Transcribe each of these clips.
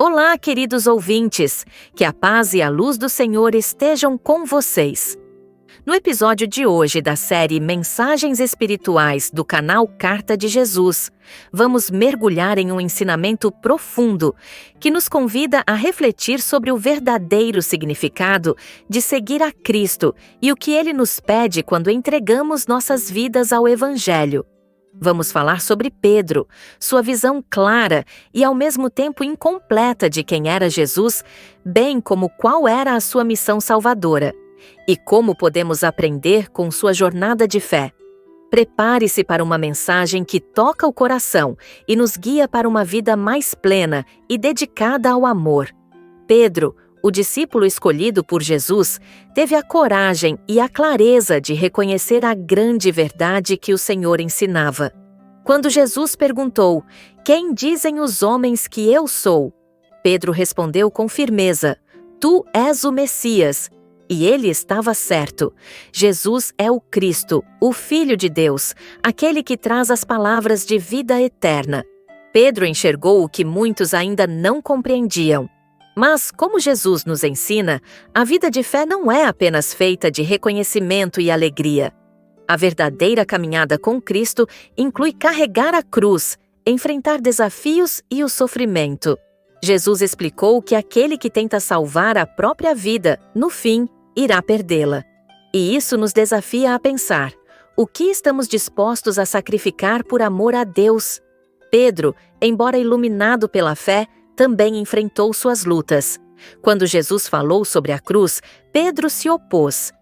Olá, queridos ouvintes! Que a paz e a luz do Senhor estejam com vocês. No episódio de hoje da série Mensagens Espirituais do canal Carta de Jesus, vamos mergulhar em um ensinamento profundo que nos convida a refletir sobre o verdadeiro significado de seguir a Cristo e o que Ele nos pede quando entregamos nossas vidas ao Evangelho. Vamos falar sobre Pedro, sua visão clara e ao mesmo tempo incompleta de quem era Jesus, bem como qual era a sua missão salvadora, e como podemos aprender com sua jornada de fé. Prepare-se para uma mensagem que toca o coração e nos guia para uma vida mais plena e dedicada ao amor. Pedro, o discípulo escolhido por Jesus, teve a coragem e a clareza de reconhecer a grande verdade que o Senhor ensinava. Quando Jesus perguntou: "Quem dizem os homens que eu sou?", Pedro respondeu com firmeza: "Tu és o Messias." E ele estava certo. Jesus é o Cristo, o Filho de Deus, aquele que traz as palavras de vida eterna. Pedro enxergou o que muitos ainda não compreendiam. Mas, como Jesus nos ensina, a vida de fé não é apenas feita de reconhecimento e alegria. A verdadeira caminhada com Cristo inclui carregar a cruz, enfrentar desafios e o sofrimento. Jesus explicou que aquele que tenta salvar a própria vida, no fim, irá perdê-la. E isso nos desafia a pensar: o que estamos dispostos a sacrificar por amor a Deus? Pedro, embora iluminado pela fé, também enfrentou suas lutas. Quando Jesus falou sobre a cruz, Pedro se opôs.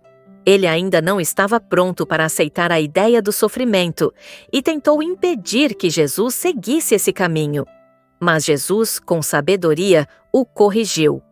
Ele ainda não estava pronto para aceitar a ideia do sofrimento e tentou impedir que Jesus seguisse esse caminho. Mas Jesus, com sabedoria, o corrigiu.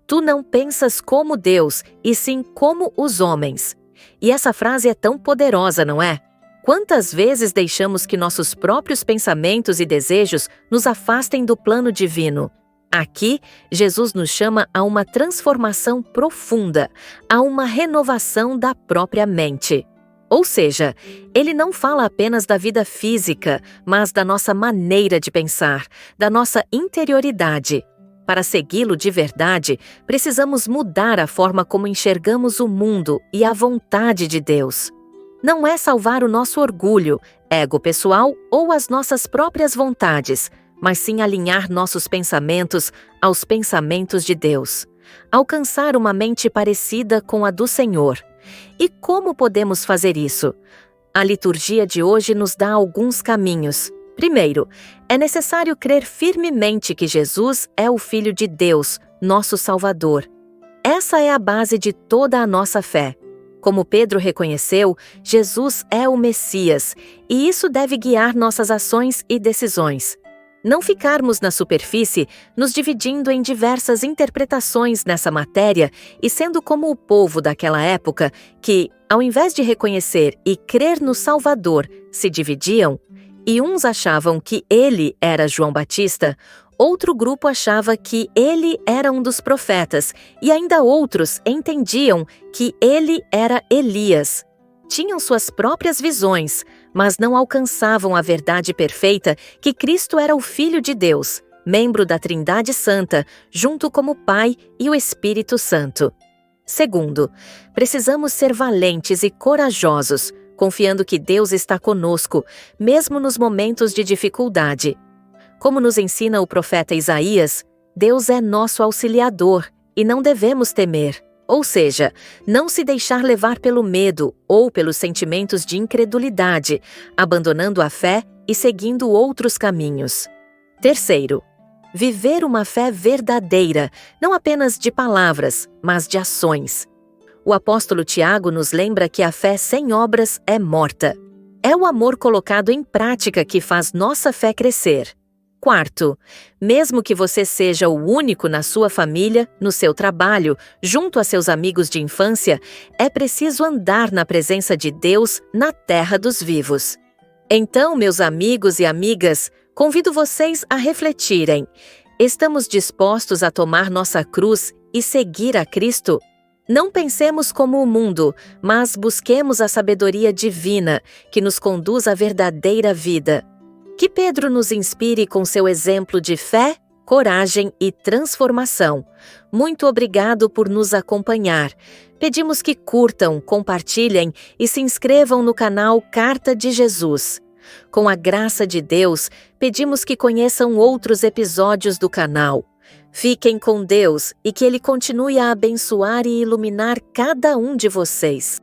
"Tu não pensas como Deus, e sim como os homens." E essa frase é tão poderosa, não é? Quantas vezes deixamos que nossos próprios pensamentos e desejos nos afastem do plano divino? Aqui, Jesus nos chama a uma transformação profunda, a uma renovação da própria mente. Ou seja, ele não fala apenas da vida física, mas da nossa maneira de pensar, da nossa interioridade. Para segui-lo de verdade, precisamos mudar a forma como enxergamos o mundo e a vontade de Deus. Não é salvar o nosso orgulho, ego pessoal ou as nossas próprias vontades, mas sim alinhar nossos pensamentos aos pensamentos de Deus. Alcançar uma mente parecida com a do Senhor. E como podemos fazer isso? A liturgia de hoje nos dá alguns caminhos. Primeiro, é necessário crer firmemente que Jesus é o Filho de Deus, nosso Salvador. Essa é a base de toda a nossa fé. Como Pedro reconheceu, Jesus é o Messias, e isso deve guiar nossas ações e decisões. Não ficarmos na superfície, nos dividindo em diversas interpretações nessa matéria e sendo como o povo daquela época que, ao invés de reconhecer e crer no Salvador, se dividiam, e uns achavam que ele era João Batista, outro grupo achava que ele era um dos profetas, e ainda outros entendiam que ele era Elias. Tinham suas próprias visões, mas não alcançavam a verdade perfeita que Cristo era o Filho de Deus, membro da Trindade Santa, junto como o Pai e o Espírito Santo. Segundo, precisamos ser valentes e corajosos, confiando que Deus está conosco, mesmo nos momentos de dificuldade. Como nos ensina o profeta Isaías, Deus é nosso auxiliador e não devemos temer. Ou seja, não se deixar levar pelo medo ou pelos sentimentos de incredulidade, abandonando a fé e seguindo outros caminhos. Terceiro, viver uma fé verdadeira, não apenas de palavras, mas de ações. O apóstolo Tiago nos lembra que a fé sem obras é morta. É o amor colocado em prática que faz nossa fé crescer. Quarto, mesmo que você seja o único na sua família, no seu trabalho, junto a seus amigos de infância, é preciso andar na presença de Deus na terra dos vivos. Então, meus amigos e amigas, convido vocês a refletirem. Estamos dispostos a tomar nossa cruz e seguir a Cristo? Não pensemos como o mundo, mas busquemos a sabedoria divina que nos conduz à verdadeira vida. Que Pedro nos inspire com seu exemplo de fé, coragem e transformação. Muito obrigado por nos acompanhar. Pedimos que curtam, compartilhem e se inscrevam no canal Carta de Jesus. Com a graça de Deus, pedimos que conheçam outros episódios do canal. Fiquem com Deus e que Ele continue a abençoar e iluminar cada um de vocês.